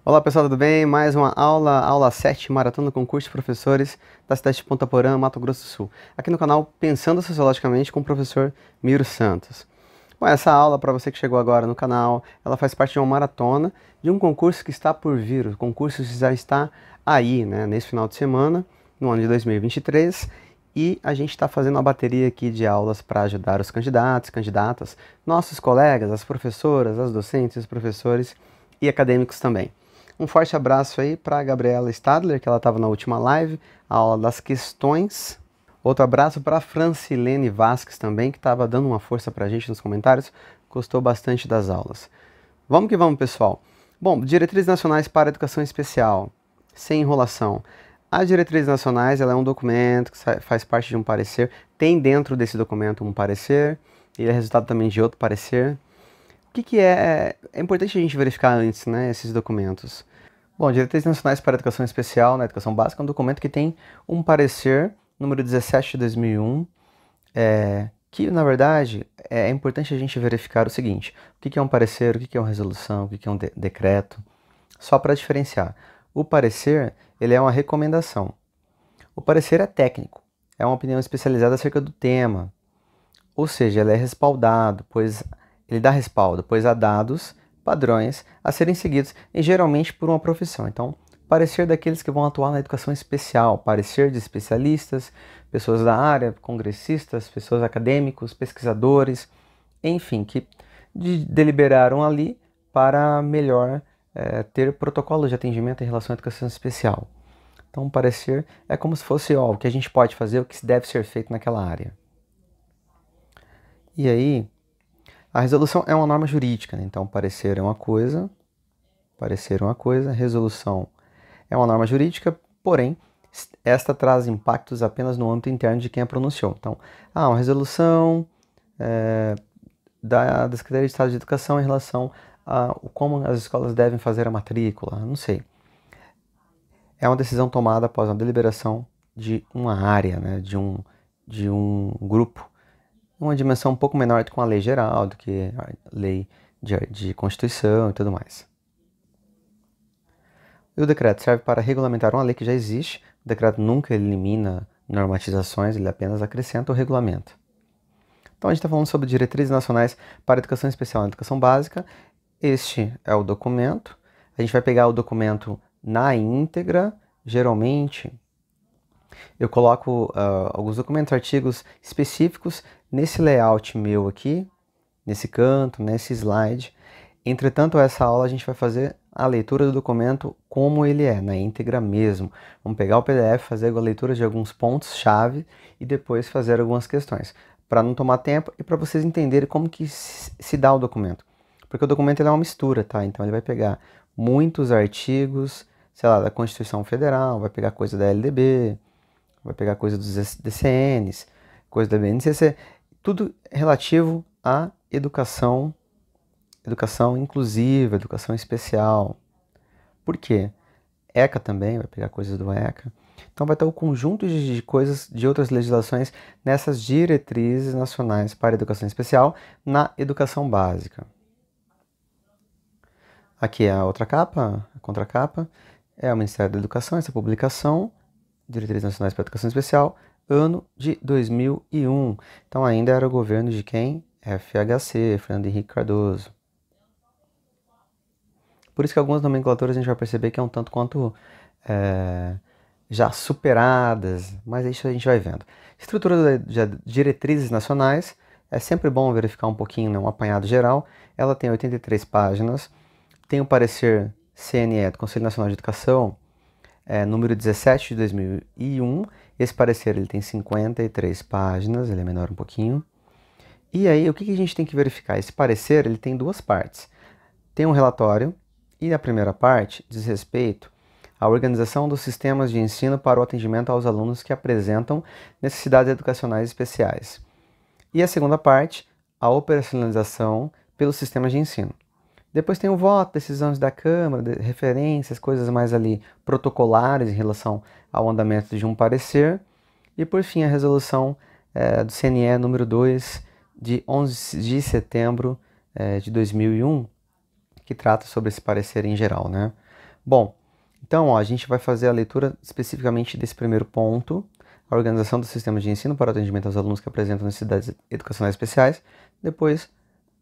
Olá pessoal, tudo bem? Mais uma aula 7, Maratona Concurso de Professores da cidade de Ponta Porã, Mato Grosso do Sul. Aqui no canal Pensando Sociologicamente com o professor Miro Santos. Bom, essa aula, para você que chegou agora no canal, ela faz parte de uma maratona de um concurso que está por vir. O concurso já está aí, né, nesse final de semana, no ano de 2023, e a gente está fazendo uma bateria aqui de aulas para ajudar os candidatos, candidatas, nossos colegas, as professoras, as docentes, os professores e acadêmicos também. Um forte abraço aí para a Gabriela Stadler, que ela estava na última live, a aula das questões. Outro abraço para a Francilene Vasques também, que estava dando uma força para a gente nos comentários, gostou bastante das aulas. Vamos que vamos, pessoal. Bom, Diretrizes Nacionais para a Educação Especial, sem enrolação. A Diretrizes Nacionais ela é um documento que faz parte de um parecer, tem dentro desse documento um parecer, ele é resultado também de outro parecer. O que é? É importante a gente verificar antes, né, esses documentos. Bom, Diretrizes Nacionais para a Educação Especial, na Educação Básica, é um documento que tem um parecer, número 17 de 2001, que, na verdade, é importante a gente verificar o seguinte: o que é um parecer, o que é uma resolução, o que é um decreto, só para diferenciar. O parecer, ele é uma recomendação. O parecer é técnico, é uma opinião especializada acerca do tema, ou seja, ele é respaldado, pois ele dá respaldo, pois há dados, padrões a serem seguidos, e geralmente por uma profissão. Então, parecer daqueles que vão atuar na educação especial, parecer de especialistas, pessoas da área, congressistas, pessoas acadêmicos, pesquisadores, enfim, que deliberaram ali para melhor ter protocolos de atendimento em relação à educação especial. Então, parecer é como se fosse o que a gente pode fazer, o que deve ser feito naquela área. E aí, a resolução é uma norma jurídica, né? Então parecer é uma coisa, resolução é uma norma jurídica, porém, esta traz impactos apenas no âmbito interno de quem a pronunciou. Então, uma resolução da Secretaria de Estado de Educação em relação a como as escolas devem fazer a matrícula, não sei. É uma decisão tomada após uma deliberação de uma área, né? de um grupo, uma dimensão um pouco menor do que uma lei geral, do que a lei de Constituição e tudo mais. E o decreto serve para regulamentar uma lei que já existe. O decreto nunca elimina normatizações, ele apenas acrescenta o regulamento. Então a gente está falando sobre diretrizes nacionais para a educação especial e educação básica. Este é o documento. A gente vai pegar o documento na íntegra. Geralmente eu coloco alguns documentos, artigos específicos nesse layout meu aqui, nesse canto, nesse slide. Entretanto, essa aula a gente vai fazer a leitura do documento como ele é, na íntegra mesmo. Vamos pegar o PDF, fazer a leitura de alguns pontos-chave e depois fazer algumas questões, para não tomar tempo e para vocês entenderem como que se dá o documento. Porque o documento ele é uma mistura, tá? Então ele vai pegar muitos artigos, sei lá, da Constituição Federal, vai pegar coisa da LDB, vai pegar coisa dos DCNs, coisa da BNCC, tudo relativo à educação inclusiva, educação especial. Por quê? ECA também, vai pegar coisas do ECA. Então vai ter um conjunto de coisas de outras legislações nessas diretrizes nacionais para a educação especial na educação básica. Aqui é a outra capa, a contracapa, é o Ministério da Educação, essa publicação, Diretrizes Nacionais para a Educação Especial, ano de 2001. Então ainda era o governo de quem? FHC, Fernando Henrique Cardoso. Por isso que algumas nomenclaturas a gente vai perceber que é um tanto quanto já superadas, mas isso a gente vai vendo. Estrutura de diretrizes nacionais, é sempre bom verificar um pouquinho, né, um apanhado geral. Ela tem 83 páginas, tem o parecer CNE, do Conselho Nacional de Educação, número 17 de 2001. Esse parecer ele tem 53 páginas, ele é menor um pouquinho. E aí, o que a gente tem que verificar? Esse parecer ele tem duas partes. Tem um relatório, e a primeira parte diz respeito à organização dos sistemas de ensino para o atendimento aos alunos que apresentam necessidades educacionais especiais. E a segunda parte, a operacionalização pelos sistemas de ensino. Depois tem o voto, decisões da Câmara, referências, coisas mais ali protocolares em relação ao andamento de um parecer. E por fim a resolução do CNE número 2 de 11 de setembro de 2001, que trata sobre esse parecer em geral, né? Bom, então ó, a gente vai fazer a leitura especificamente desse primeiro ponto, a organização do sistema de ensino para o atendimento aos alunos que apresentam necessidades educacionais especiais. Depois,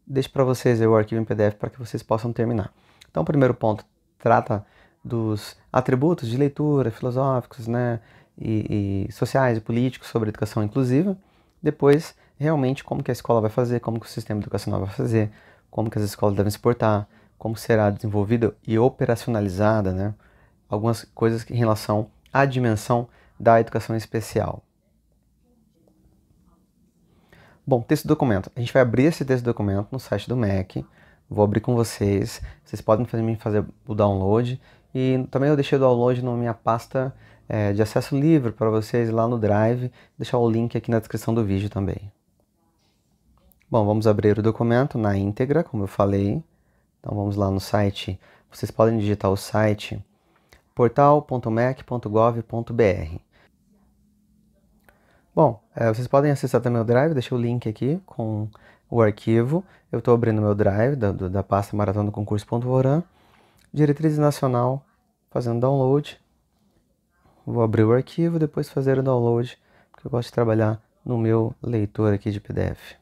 deixo para vocês aí o arquivo em PDF para que vocês possam terminar. Então, o primeiro ponto trata dos atributos de leitura filosóficos, né, e sociais e políticos sobre educação inclusiva. Depois, realmente, como que a escola vai fazer, como que o sistema educacional vai fazer, como que as escolas devem se portar, como será desenvolvida e operacionalizada, né, algumas coisas em relação à dimensão da educação especial. Bom, texto do documento. A gente vai abrir esse texto do documento no site do MEC. Vou abrir com vocês. Vocês podem fazer o download. E também eu deixei o download na minha pasta de acesso livre para vocês lá no Drive. Vou deixar o link aqui na descrição do vídeo também. Bom, vamos abrir o documento na íntegra, como eu falei. Então vamos lá no site. Vocês podem digitar o site portal.mec.gov.br. Bom, vocês podem acessar também o Drive, deixei o link aqui com o arquivo. Eu estou abrindo meu Drive da pasta Maratona do Concurso.voran. Diretriz Nacional, fazendo download. Vou abrir o arquivo, depois fazer o download, porque eu gosto de trabalhar no meu leitor aqui de PDF.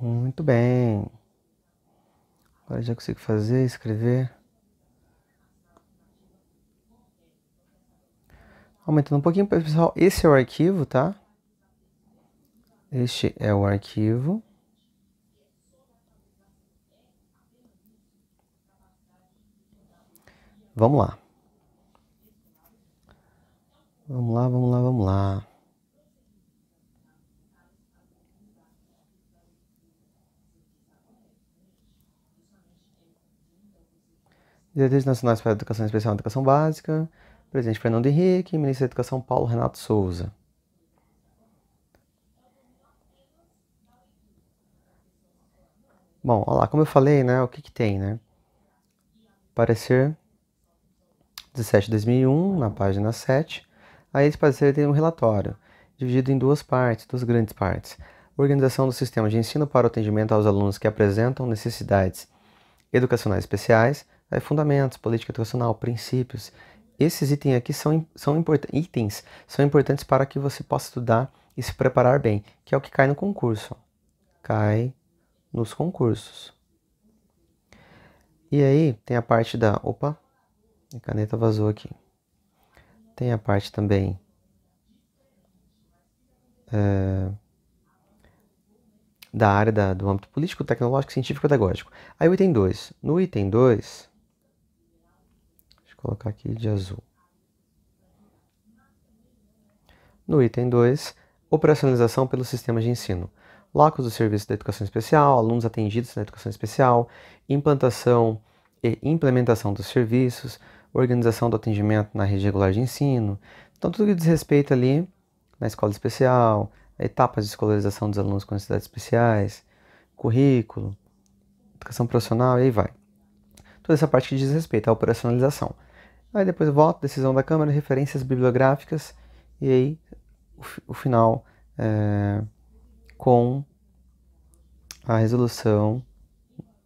Muito bem. Agora já consigo fazer, escrever. Aumentando um pouquinho, pessoal, esse é o arquivo, tá? Este é o arquivo. Vamos lá. Vamos lá, vamos lá, vamos lá. Diretrizes Nacionais para a Educação Especial e Educação Básica. Presidente Fernando Henrique, Ministro da Educação Paulo Renato Souza. Bom, olha lá, como eu falei, né, o que que tem, né? Parecer 17 de 2001, na página 7. Aí esse parecer tem um relatório, dividido em duas grandes partes. Organização do sistema de ensino para o atendimento aos alunos que apresentam necessidades educacionais especiais, aí fundamentos, política educacional, princípios. Esses itens aqui são importantes para que você possa estudar e se preparar bem, que é o que cai no concurso. Cai nos concursos. E aí tem a parte da... Opa, a caneta vazou aqui. Tem a parte também da área do âmbito político, tecnológico, científico e pedagógico. Aí o item 2. No item 2, deixa eu colocar aqui de azul. No item 2, operacionalização pelo sistema de ensino. Locos do serviço da educação especial, alunos atendidos na educação especial, implantação e implementação dos serviços, organização do atendimento na rede regular de ensino. Então, tudo que diz respeito ali na escola especial, etapas de escolarização dos alunos com necessidades especiais, currículo, educação profissional, e aí vai. Toda essa parte que diz respeito à operacionalização. Aí depois voto, decisão da Câmara, referências bibliográficas, e aí o final com a resolução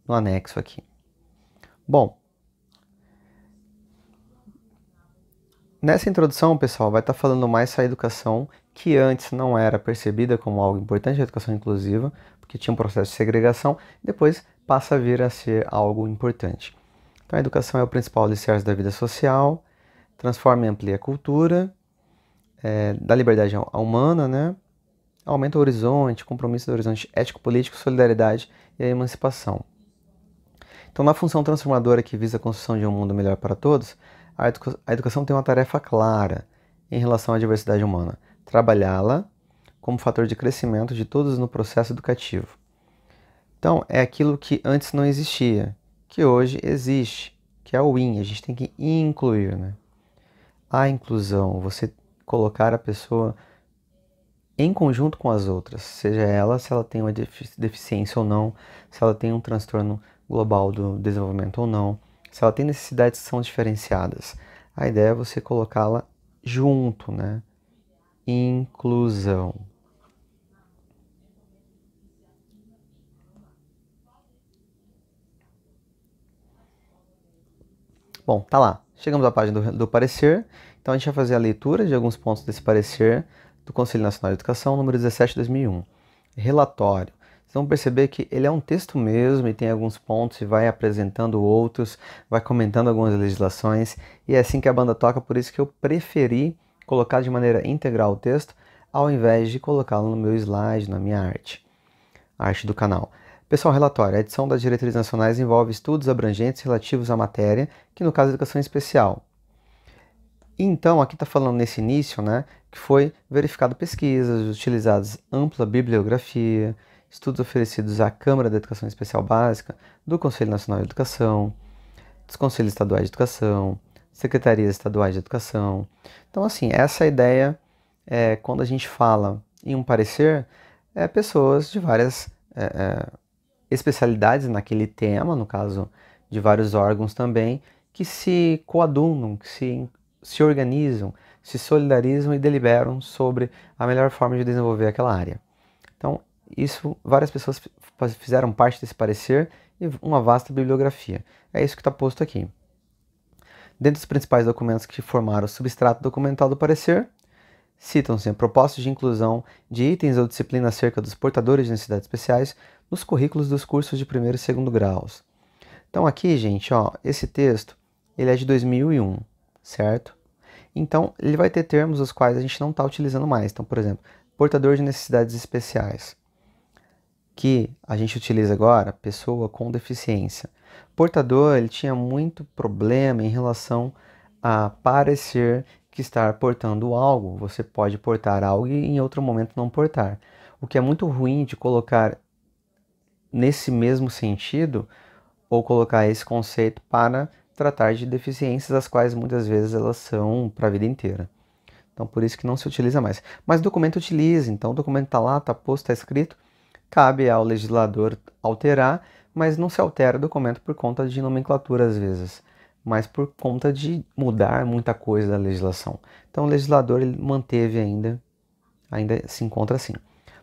no anexo aqui. Bom, nessa introdução, pessoal, vai estar falando mais sobre a educação que antes não era percebida como algo importante, a educação inclusiva, porque tinha um processo de segregação, depois passa a vir a ser algo importante. Então, a educação é o principal alicerce da vida social, transforma e amplia a cultura, dá liberdade humana, né? Aumenta o horizonte, compromisso do horizonte ético-político, solidariedade e a emancipação. Então, na função transformadora que visa a construção de um mundo melhor para todos, a educação tem uma tarefa clara em relação à diversidade humana: trabalhá-la como fator de crescimento de todos no processo educativo. Então, é aquilo que antes não existia, que hoje existe, que é o IN, a gente tem que incluir, né? A inclusão, você colocar a pessoa em conjunto com as outras, seja ela se ela tem uma deficiência ou não, se ela tem um transtorno global do desenvolvimento ou não, se ela tem necessidades que são diferenciadas. A ideia é você colocá-la junto, né? Inclusão. Bom, tá lá. Chegamos à página do parecer. Então a gente vai fazer a leitura de alguns pontos desse parecer do Conselho Nacional de Educação, número 17 de 2001. Relatório. Vocês vão perceber que ele é um texto mesmo e tem alguns pontos e vai apresentando outros, vai comentando algumas legislações, e é assim que a banda toca, por isso que eu preferi colocar de maneira integral o texto, ao invés de colocá-lo no meu slide, na minha arte, a arte do canal. Pessoal, relatório. A edição das diretrizes nacionais envolve estudos abrangentes relativos à matéria, que no caso é educação especial. Então, aqui está falando nesse início, né, que foi verificado pesquisas, utilizadas ampla bibliografia, estudos oferecidos à Câmara da Educação Especial Básica, do Conselho Nacional de Educação, dos Conselhos Estaduais de Educação, Secretarias Estaduais de Educação. Então, assim, essa ideia, quando a gente fala em um parecer, pessoas de várias especialidades naquele tema, no caso de vários órgãos também, que se coadunam, que se organizam, se solidarizam e deliberam sobre a melhor forma de desenvolver aquela área. Então, isso, várias pessoas fizeram parte desse parecer e uma vasta bibliografia. É isso que está posto aqui. Dentre os principais documentos que formaram o substrato documental do parecer, citam-se propostas de inclusão de itens ou disciplinas acerca dos portadores de necessidades especiais nos currículos dos cursos de primeiro e segundo graus. Então aqui, gente, ó, esse texto, ele é de 2001, certo? Então, ele vai ter termos os quais a gente não está utilizando mais. Então, por exemplo, portador de necessidades especiais, que a gente utiliza agora, pessoa com deficiência. Portador, ele tinha muito problema em relação a parecer que estar portando algo. Você pode portar algo e em outro momento não portar. O que é muito ruim de colocar nesse mesmo sentido, ou colocar esse conceito para tratar de deficiências, as quais muitas vezes elas são para a vida inteira. Então, por isso que não se utiliza mais. Mas o documento utiliza, então o documento está lá, está posto, está escrito, cabe ao legislador alterar, mas não se altera o documento por conta de nomenclatura às vezes, mas por conta de mudar muita coisa da legislação. Então o legislador ele manteve ainda se encontra assim.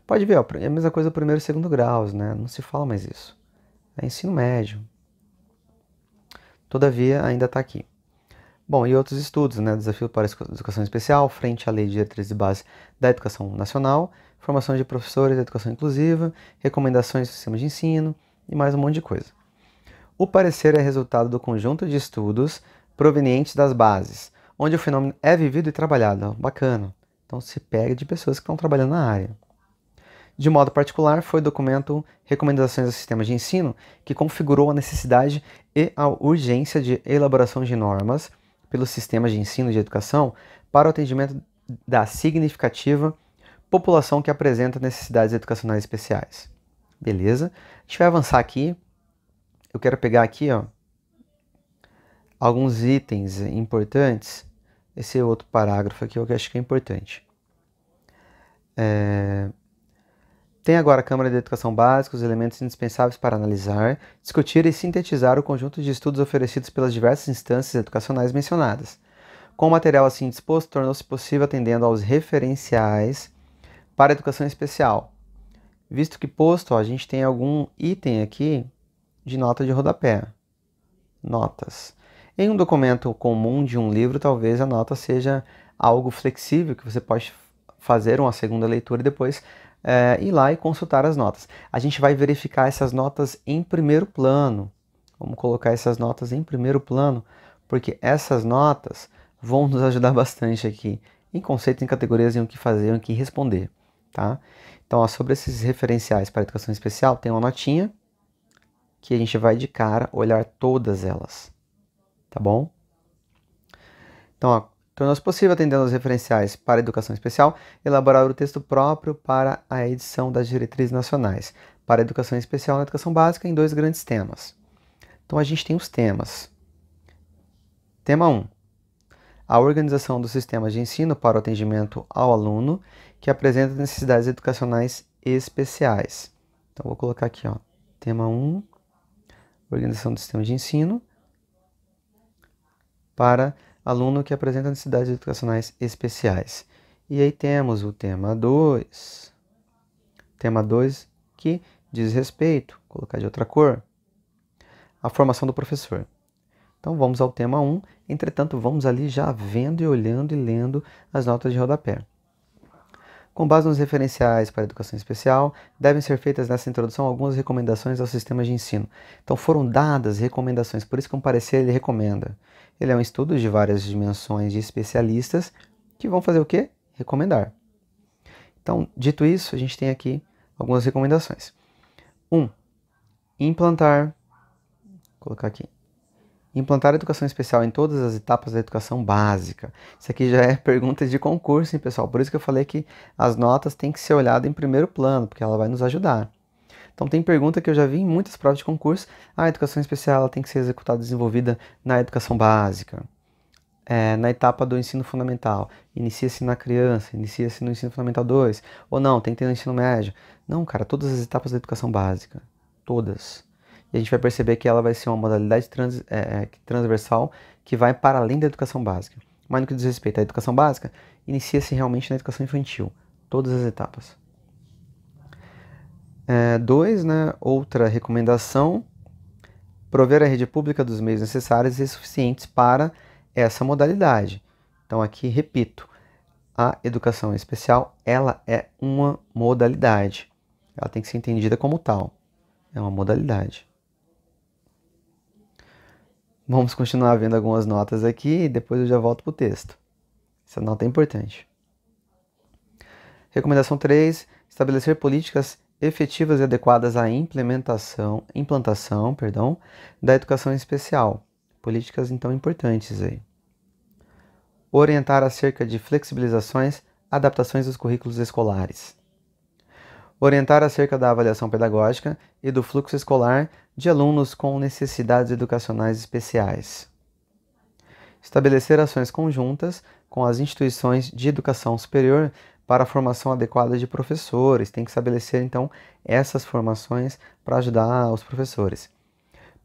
Pode ver, ó, é a mesma coisa do primeiro e segundo graus, né? Não se fala mais isso. É ensino médio. Todavia, ainda está aqui. Bom, e outros estudos, né? Desafio para a educação especial, frente à Lei de Diretrizes de Base da Educação Nacional, formação de professores da educação inclusiva, recomendações do sistema de ensino e mais um monte de coisa. O parecer é resultado do conjunto de estudos provenientes das bases, onde o fenômeno é vivido e trabalhado. Bacana. Então se pega de pessoas que estão trabalhando na área. De modo particular, foi o documento Recomendações ao Sistema de Ensino que configurou a necessidade e a urgência de elaboração de normas pelos sistemas de ensino e de educação para o atendimento da significativa população que apresenta necessidades educacionais especiais. Beleza? A gente vai avançar aqui. Eu quero pegar aqui, ó, alguns itens importantes. Esse é outro parágrafo aqui, eu acho que é importante. Tem agora a Câmara de Educação Básica os elementos indispensáveis para analisar, discutir e sintetizar o conjunto de estudos oferecidos pelas diversas instâncias educacionais mencionadas. Com o material assim disposto, tornou-se possível atendendo aos referenciais para a educação especial. Visto que posto, ó, a gente tem algum item aqui de nota de rodapé. Notas. Em um documento comum de um livro, talvez a nota seja algo flexível, que você pode fazer uma segunda leitura e depois ir lá e consultar as notas. A gente vai verificar essas notas em primeiro plano. Vamos colocar essas notas em primeiro plano, porque essas notas vão nos ajudar bastante aqui em conceitos, em categorias, em o que fazer, em o que responder. Tá? Então, ó, sobre esses referenciais para a educação especial, tem uma notinha que a gente vai de cara olhar todas elas. Tá bom? Então, ó, tornou-se possível, atendendo aos referenciais para a educação especial, elaborar o texto próprio para a edição das diretrizes nacionais para a educação especial na educação básica em 2 grandes temas. Então, a gente tem os temas. Tema 1. A organização dos sistemas de ensino para o atendimento ao aluno que apresenta necessidades educacionais especiais. Então, vou colocar aqui, ó, tema 1, organização do sistema de ensino para aluno que apresenta necessidades educacionais especiais. E aí temos o tema 2. Tema 2 que diz respeito, vou colocar de outra cor, a formação do professor. Então vamos ao tema 1, entretanto vamos ali já vendo e olhando e lendo as notas de rodapé. Com base nos referenciais para a educação especial, devem ser feitas nessa introdução algumas recomendações ao sistema de ensino. Então foram dadas recomendações, por isso que um parecer ele recomenda. Ele é um estudo de várias dimensões de especialistas que vão fazer o quê? Recomendar. Então, dito isso, a gente tem aqui algumas recomendações. 1. Implantar, vou colocar aqui, implantar a educação especial em todas as etapas da educação básica. Isso aqui já é pergunta de concurso, hein, pessoal? Por isso que eu falei que as notas têm que ser olhadas em primeiro plano, porque ela vai nos ajudar. Então tem pergunta que eu já vi em muitas provas de concurso. A educação especial ela tem que ser executada e desenvolvida na educação básica. Na etapa do ensino fundamental, inicia-se na criança, inicia-se no ensino fundamental 2, ou não, tem que ter no ensino médio. Não, cara, todas as etapas da educação básica, todas. E a gente vai perceber que ela vai ser uma modalidade transversal que vai para além da educação básica. Mas no que diz respeito à educação básica, inicia-se realmente na educação infantil, todas as etapas. 2, outra recomendação, prover a rede pública dos meios necessários e suficientes para essa modalidade. Então aqui, repito, a educação especial, ela é uma modalidade. Ela tem que ser entendida como tal. É uma modalidade. Vamos continuar vendo algumas notas aqui e depois eu já volto para o texto. Essa nota é importante. Recomendação 3. Estabelecer políticas efetivas e adequadas à implantação da educação especial. Políticas, então, importantes aí. Orientar acerca de flexibilizações, adaptações dos currículos escolares. Orientar acerca da avaliação pedagógica e do fluxo escolar de alunos com necessidades educacionais especiais. Estabelecer ações conjuntas com as instituições de educação superior para a formação adequada de professores. Tem que estabelecer, então, essas formações para ajudar os professores.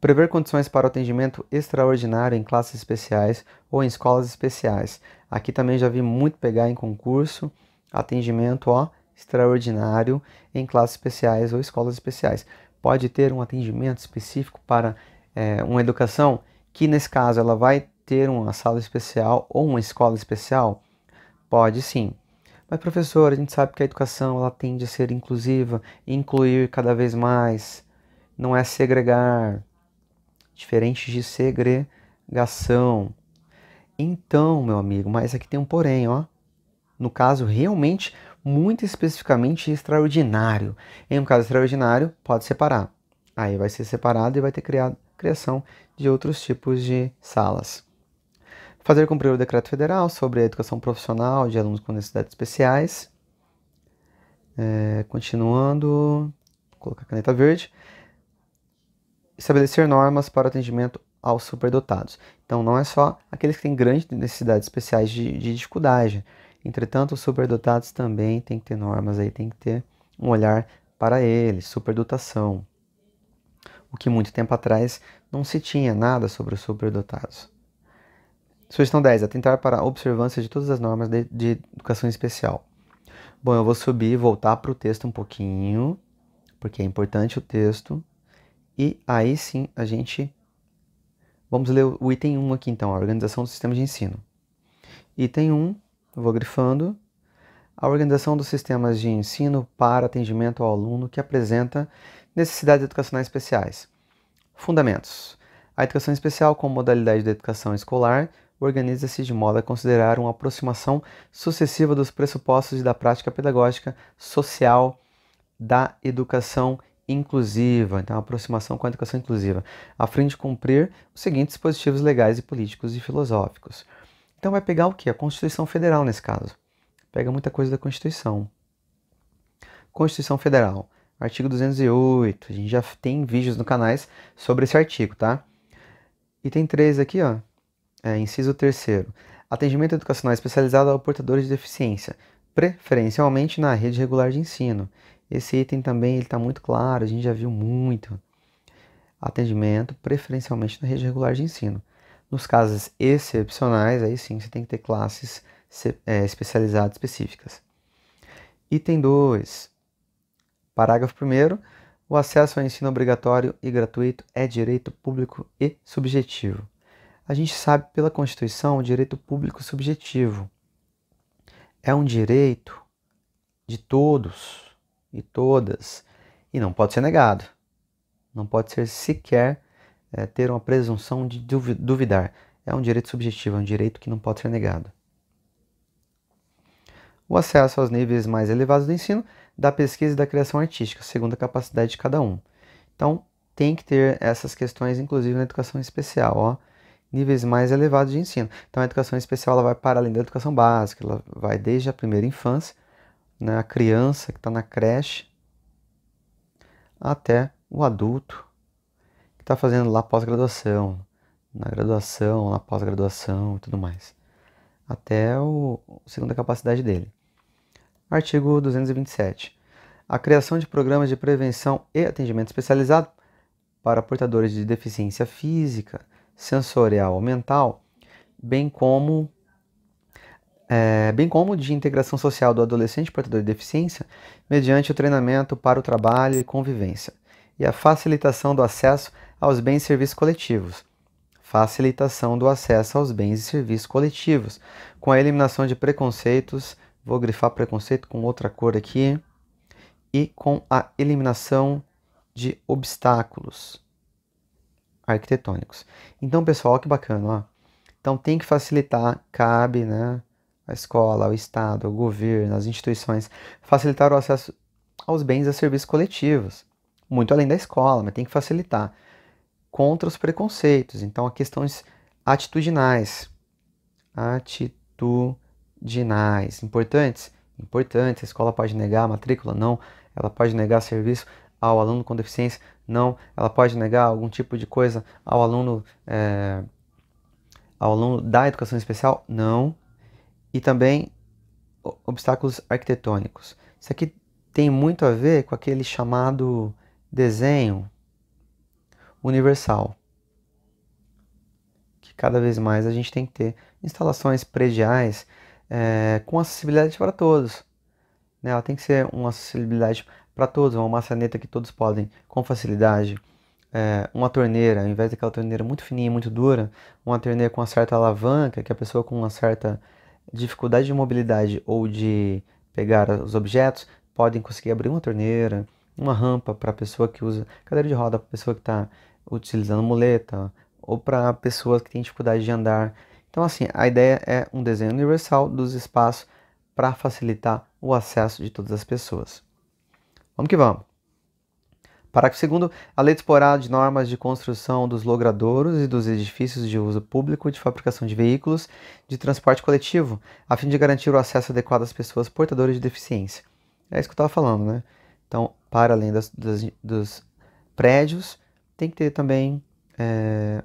Prever condições para o atendimento extraordinário em classes especiais ou em escolas especiais. Aqui também já vi muito pegar em concurso, atendimento extraordinário em classes especiais ou escolas especiais. Pode ter um atendimento específico para uma educação que, nesse caso, ela vai ter uma sala especial ou uma escola especial? Pode sim. Mas, professor, a gente sabe que a educação ela tende a ser inclusiva, incluir cada vez mais, não é segregar. Diferente de segregação. Então, meu amigo, mas aqui tem um porém, No caso, realmente, muito especificamente extraordinário. Em um caso extraordinário, pode separar. Aí vai ser separado e vai ter criação de outros tipos de salas. Fazer cumprir o decreto federal sobre a educação profissional de alunos com necessidades especiais. Continuando, vou colocar a caneta verde. Estabelecer normas para atendimento aos superdotados. Então, não é só aqueles que têm grandes necessidades especiais de dificuldade. Entretanto, os superdotados também têm que ter normas, aí tem que ter um olhar para eles, superdotação. O que muito tempo atrás não se tinha nada sobre os superdotados. Sugestão 10. Atentar para a observância de todas as normas de educação especial. Bom, eu vou subir e voltar para o texto um pouquinho, porque é importante o texto. E aí sim, vamos ler o item 1 aqui então, a organização do sistema de ensino. Item 1, eu vou grifando, a organização dos sistemas de ensino para atendimento ao aluno que apresenta necessidades educacionais especiais. Fundamentos. A educação especial como modalidade da educação escolar organiza-se de modo a considerar uma aproximação sucessiva dos pressupostos e da prática pedagógica social da educação inclusiva, então a aproximação com a educação inclusiva, a fim de cumprir os seguintes dispositivos legais e políticos e filosóficos. Então vai pegar o que? A Constituição Federal nesse caso. Pega muita coisa da Constituição. Constituição Federal, artigo 208, a gente já tem vídeos no canais sobre esse artigo, tá? Item 3 aqui, inciso 3º, atendimento educacional especializado a portadores de deficiência, preferencialmente na rede regular de ensino. Esse item também está muito claro, a gente já viu muito. atendimento preferencialmente na rede regular de ensino. Nos casos excepcionais, aí sim você tem que ter classes especializadas específicas. Item 2. Parágrafo 1º. O acesso ao ensino obrigatório e gratuito é direito público e subjetivo. A gente sabe pela Constituição o direito público subjetivo. É um direito de todos e todas e não pode ser negado. Não pode ser sequer ter uma presunção de duvidar. É um direito subjetivo, é um direito que não pode ser negado. O acesso aos níveis mais elevados do ensino, da pesquisa e da criação artística, segundo a capacidade de cada um. Então, tem que ter essas questões, inclusive na educação especial, ó, níveis mais elevados de ensino. Então, a educação especial ela vai para além da educação básica, ela vai desde a primeira infância, né, a criança que está na creche, até o adulto que está fazendo lá pós-graduação, na graduação, na pós-graduação e tudo mais, até o segundo a capacidade dele. Artigo 227. A criação de programas de prevenção e atendimento especializado para portadores de deficiência física, sensorial ou mental, bem como de integração social do adolescente portador de deficiência, mediante o treinamento para o trabalho e convivência, e a facilitação do acesso aos bens e serviços coletivos. Facilitação do acesso aos bens e serviços coletivos, com a eliminação de preconceitos, vou grifar preconceito com outra cor aqui, e com a eliminação de obstáculos arquitetônicos. Então, pessoal, olha que bacana, ó. Então tem que facilitar, cabe, né, a escola, ao Estado, ao governo, às instituições, facilitar o acesso aos bens e serviços coletivos, muito além da escola, mas tem que facilitar, contra os preconceitos. Então, a questões atitudinais, importantes, a escola pode negar a matrícula? Não. Ela pode negar serviço ao aluno com deficiência? Não. Ela pode negar algum tipo de coisa ao aluno da educação especial? Não. E também obstáculos arquitetônicos. Isso aqui tem muito a ver com aquele chamado desenho universal, que cada vez mais a gente tem que ter instalações prediais com acessibilidade para todos, né? Ela tem que ser uma acessibilidade para todos, uma maçaneta que todos podem com facilidade, uma torneira, ao invés daquela torneira muito fininha, muito dura, uma torneira com uma certa alavanca, que a pessoa com uma certa dificuldade de mobilidade ou de pegar os objetos podem conseguir abrir uma torneira, uma rampa para a pessoa que usa cadeira de roda, para a pessoa que está utilizando muleta, ou para pessoas que têm dificuldade de andar. Então, assim, a ideia é um desenho universal dos espaços para facilitar o acesso de todas as pessoas. Vamos que vamos. Parágrafo 2º. A lei disporá de normas de construção dos logradouros e dos edifícios de uso público de fabricação de veículos de transporte coletivo, a fim de garantir o acesso adequado às pessoas portadoras de deficiência. É isso que eu estava falando, né? Então, para além dos prédios, tem que ter também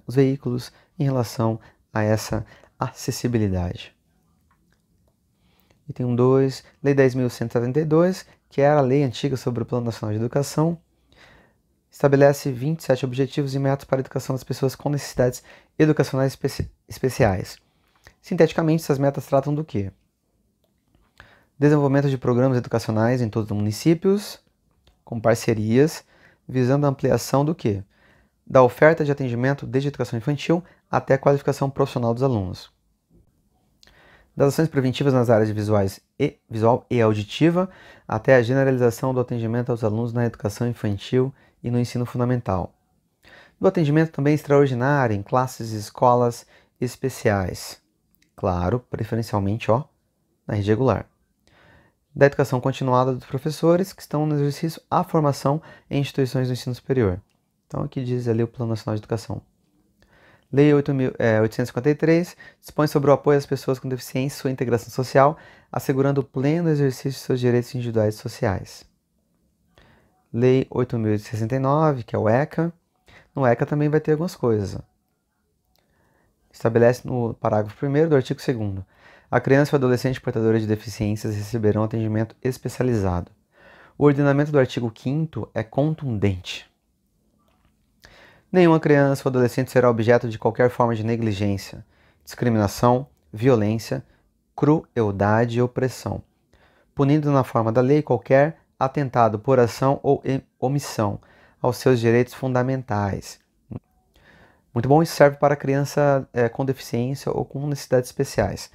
os veículos em relação a essa acessibilidade. Item 2, Lei 10.172, que era a lei antiga sobre o Plano Nacional de Educação, estabelece 27 objetivos e metas para a educação das pessoas com necessidades educacionais especiais. Sinteticamente, essas metas tratam do quê? Desenvolvimento de programas educacionais em todos os municípios, com parcerias, visando a ampliação do quê? Da oferta de atendimento desde a educação infantil até a qualificação profissional dos alunos. Das ações preventivas nas áreas de visual e auditiva, até a generalização do atendimento aos alunos na educação infantil e no ensino fundamental. Do atendimento também extraordinário em classes e escolas especiais. Claro, preferencialmente, na rede regular. Da educação continuada dos professores que estão no exercício à formação em instituições do ensino superior. Então, aqui diz ali o Plano Nacional de Educação. Lei 8.853 dispõe sobre o apoio às pessoas com deficiência e sua integração social, assegurando o pleno exercício de seus direitos individuais e sociais. Lei 8.069, que é o ECA. No ECA também vai ter algumas coisas. Estabelece no parágrafo 1º do artigo 2º. A criança e o adolescente portadora de deficiências receberão atendimento especializado. O ordenamento do artigo 5º é contundente. Nenhuma criança ou adolescente será objeto de qualquer forma de negligência, discriminação, violência, crueldade e opressão, punindo na forma da lei qualquer atentado por ação ou omissão aos seus direitos fundamentais. Muito bom, isso serve para criança com deficiência ou com necessidades especiais.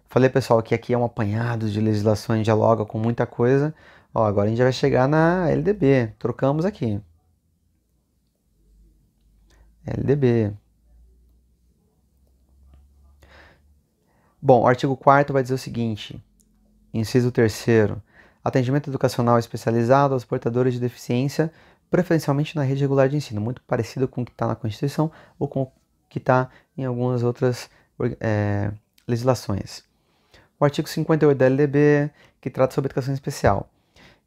Falei, pessoal, que aqui é um apanhado de legislações, dialoga com muita coisa. Ó, agora a gente vai chegar na LDB. Trocamos aqui. LDB. Bom, o artigo 4º vai dizer o seguinte, inciso 3º, atendimento educacional especializado aos portadores de deficiência, preferencialmente na rede regular de ensino, muito parecido com o que está na Constituição ou com o que está em algumas outras legislações. O artigo 58 da LDB, que trata sobre educação especial.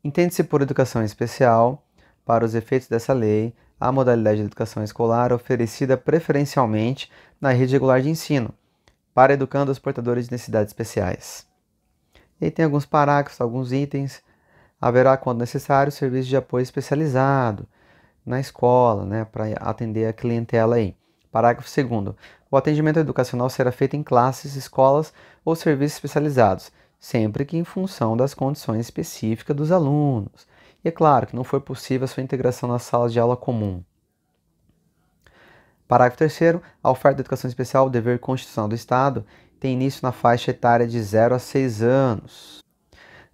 Entende-se por educação especial, para os efeitos dessa lei, a modalidade de educação escolar oferecida preferencialmente na rede regular de ensino, para educando os portadores de necessidades especiais. E aí tem alguns parágrafos, alguns itens. Haverá, quando necessário, serviço de apoio especializado na escola, né, para atender a clientela aí. Parágrafo 2º. O atendimento educacional será feito em classes, escolas ou serviços especializados, sempre que em função das condições específicas dos alunos. E é claro que não for possível a sua integração nas salas de aula comum. Parágrafo 3º. A oferta de educação especial, dever constitucional do Estado, tem início na faixa etária de 0 a 6 anos.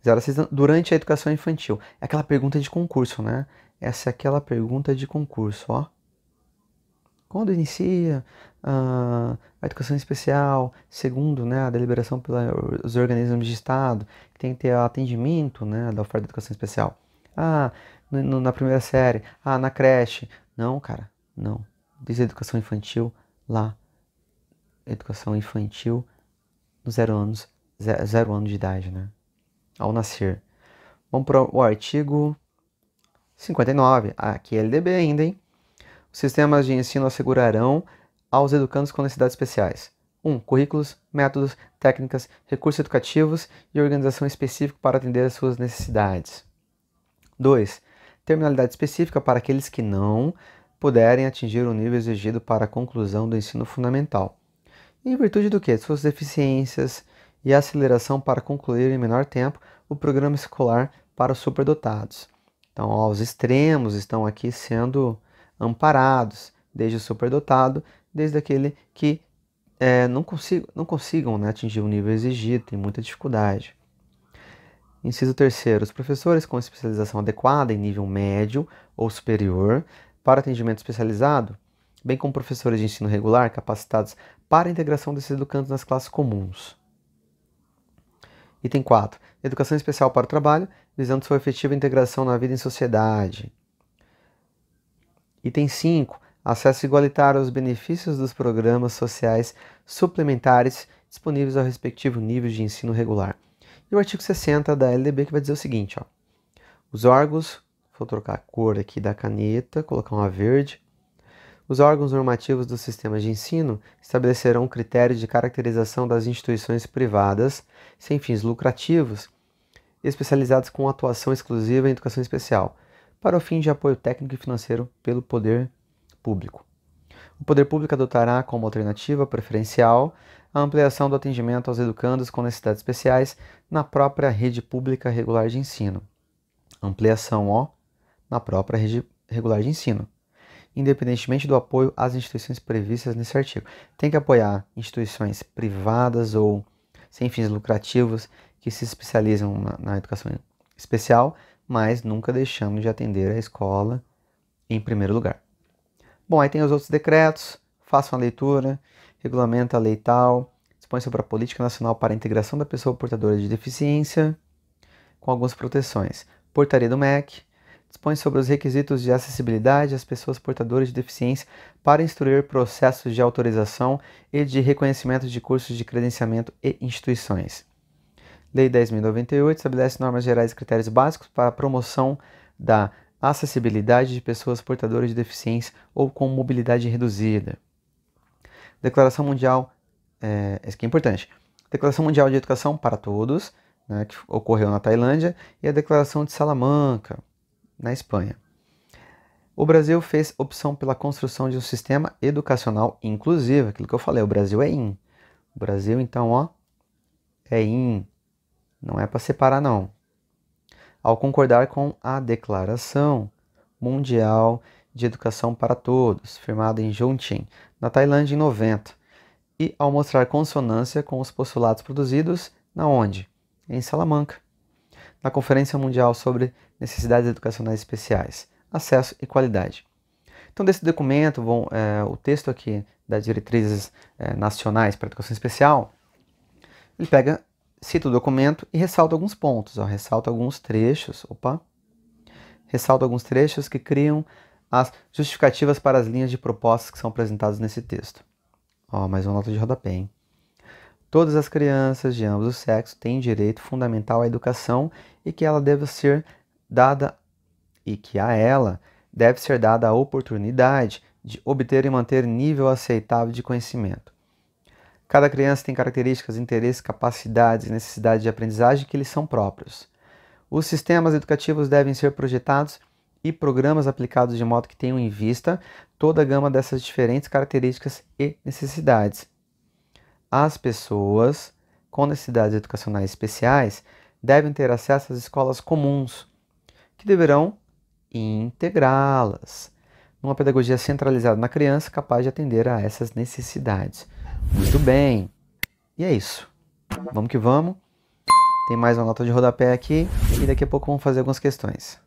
0 a 6 anos, durante a educação infantil. É aquela pergunta de concurso, né? Essa é aquela pergunta de concurso, ó. Quando inicia a educação especial, segundo, né, a deliberação pelos organismos de Estado, que tem que ter atendimento, né, da oferta de educação especial. Na primeira série, na creche. Não, cara, não. Diz educação infantil lá. Educação infantil no 0 anos, 0 ano de idade, né? Ao nascer. Vamos para o artigo 59. Aqui é LDB ainda, hein? Os sistemas de ensino assegurarão aos educandos com necessidades especiais. 1. Currículos, métodos, técnicas, recursos educativos e organização específica para atender às suas necessidades. 2. Terminalidade específica para aqueles que não puderem atingir o nível exigido para a conclusão do ensino fundamental. Em virtude do que? Suas deficiências e aceleração para concluir em menor tempo o programa escolar para os superdotados. Então, os extremos estão aqui sendo amparados, desde o superdotado, desde aquele que não consigam, né, atingir o nível exigido, tem muita dificuldade. Inciso 3º. Os professores com especialização adequada em nível médio ou superior para atendimento especializado, bem como professores de ensino regular capacitados para a integração desses educandos nas classes comuns. Item 4. Educação especial para o trabalho, visando sua efetiva integração na vida em sociedade. Item 5. Acesso igualitário aos benefícios dos programas sociais suplementares disponíveis ao respectivo nível de ensino regular. E o artigo 60 da LDB que vai dizer o seguinte, ó. Os órgãos, vou trocar a cor aqui da caneta, colocar uma verde. Os órgãos normativos dos sistemas de ensino estabelecerão critérios de caracterização das instituições privadas sem fins lucrativos, especializadas com atuação exclusiva em educação especial, para o fim de apoio técnico e financeiro pelo poder público. O poder público adotará como alternativa preferencial a ampliação do atendimento aos educandos com necessidades especiais na própria rede pública regular de ensino. Ampliação, na própria rede regular de ensino, independentemente do apoio às instituições previstas nesse artigo. Tem que apoiar instituições privadas ou sem fins lucrativos que se especializam na educação especial, mas nunca deixando de atender a escola em primeiro lugar. Bom, aí tem os outros decretos, façam a leitura, regulamenta a lei tal, dispõe sobre a Política Nacional para a Integração da Pessoa Portadora de Deficiência, com algumas proteções. Portaria do MEC, dispõe sobre os requisitos de acessibilidade às pessoas portadoras de deficiência para instruir processos de autorização e de reconhecimento de cursos de credenciamento e instituições. Lei 10.098 estabelece normas gerais e critérios básicos para a promoção da acessibilidade de pessoas portadoras de deficiência ou com mobilidade reduzida. Declaração Mundial, isso aqui é importante, Declaração Mundial de Educação para Todos, né, que ocorreu na Tailândia, e a Declaração de Salamanca, na Espanha. O Brasil fez opção pela construção de um sistema educacional inclusivo, aquilo que eu falei, o Brasil é in. O Brasil, então, ó, é in, não é para separar não. Ao concordar com a Declaração Mundial de Educação para Todos, firmada em Chongqing, na Tailândia em 90, e ao mostrar consonância com os postulados produzidos, na onde? Em Salamanca, na Conferência Mundial sobre Necessidades Educacionais Especiais, Acesso e Qualidade. Então, desse documento, o texto aqui das diretrizes nacionais para a educação especial, ele cita o documento e ressalta alguns pontos, ressalta alguns trechos que criam as justificativas para as linhas de propostas que são apresentadas nesse texto. Mais uma nota de rodapé, hein? Todas as crianças de ambos os sexos têm direito fundamental à educação e que a ela deve ser dada a oportunidade de obter e manter nível aceitável de conhecimento. Cada criança tem características, interesses, capacidades e necessidades de aprendizagem que lhes são próprios. Os sistemas educativos devem ser projetados e programas aplicados de modo que tenham em vista toda a gama dessas diferentes características e necessidades. As pessoas com necessidades educacionais especiais devem ter acesso às escolas comuns, que deverão integrá-las numa pedagogia centralizada na criança, capaz de atender a essas necessidades. Muito bem. E é isso. Vamos que vamos. Tem mais uma nota de rodapé aqui e daqui a pouco vamos fazer algumas questões.